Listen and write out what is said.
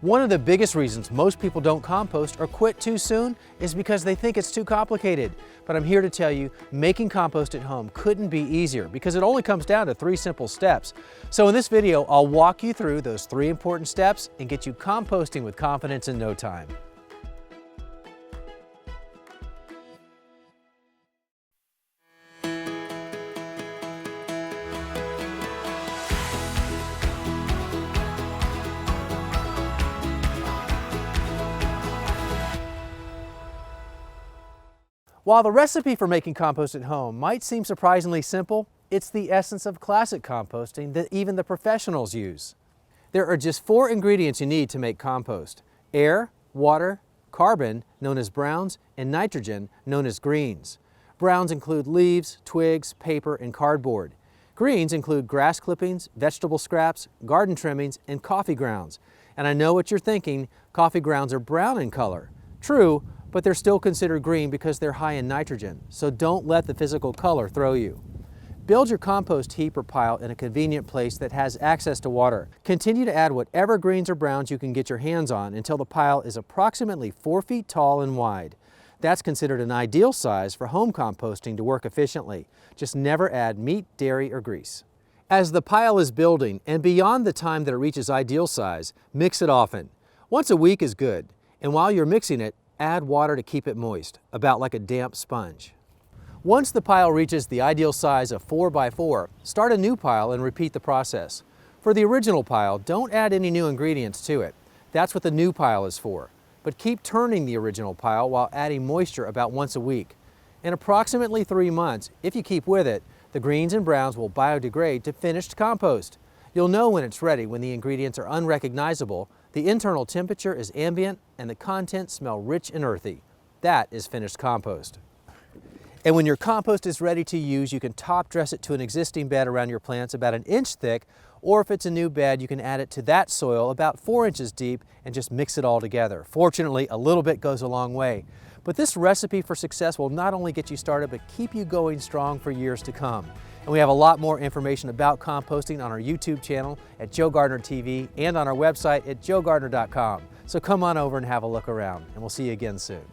One of the biggest reasons most people don't compost or quit too soon is because they think it's too complicated. But I'm here to tell you, making compost at home couldn't be easier because it only comes down to 3 simple steps. So in this video, I'll walk you through those 3 important steps and get you composting with confidence in no time. While the recipe for making compost at home might seem surprisingly simple, it's the essence of classic composting that even the professionals use. There are just 4 ingredients you need to make compost: air, water, carbon, known as browns, and nitrogen, known as greens. Browns include leaves, twigs, paper, and cardboard. Greens include grass clippings, vegetable scraps, garden trimmings, and coffee grounds. And I know what you're thinking, coffee grounds are brown in color. True, but they're still considered green because they're high in nitrogen, so don't let the physical color throw you. Build your compost heap or pile in a convenient place that has access to water. Continue to add whatever greens or browns you can get your hands on until the pile is approximately 4 feet tall and wide. That's considered an ideal size for home composting to work efficiently. Just never add meat, dairy, or grease. As the pile is building and beyond the time that it reaches ideal size, mix it often. Once a week is good, and while you're mixing it, add water to keep it moist, about like a damp sponge. Once the pile reaches the ideal size of 4 by 4, start a new pile and repeat the process. For the original pile, don't add any new ingredients to it. That's what the new pile is for. But keep turning the original pile while adding moisture about once a week. In approximately 3 months, if you keep with it, the greens and browns will biodegrade to finished compost. You'll know when it's ready when the ingredients are unrecognizable, the internal temperature is ambient, and the contents smell rich and earthy. That is finished compost. And when your compost is ready to use, you can top dress it to an existing bed around your plants about 1 inch thick, or if it's a new bed, you can add it to that soil about 4 inches deep and just mix it all together. Fortunately, a little bit goes a long way. But this recipe for success will not only get you started, but keep you going strong for years to come. And we have a lot more information about composting on our YouTube channel at Joe Gardner TV and on our website at joegardner.com. So come on over and have a look around, and we'll see you again soon.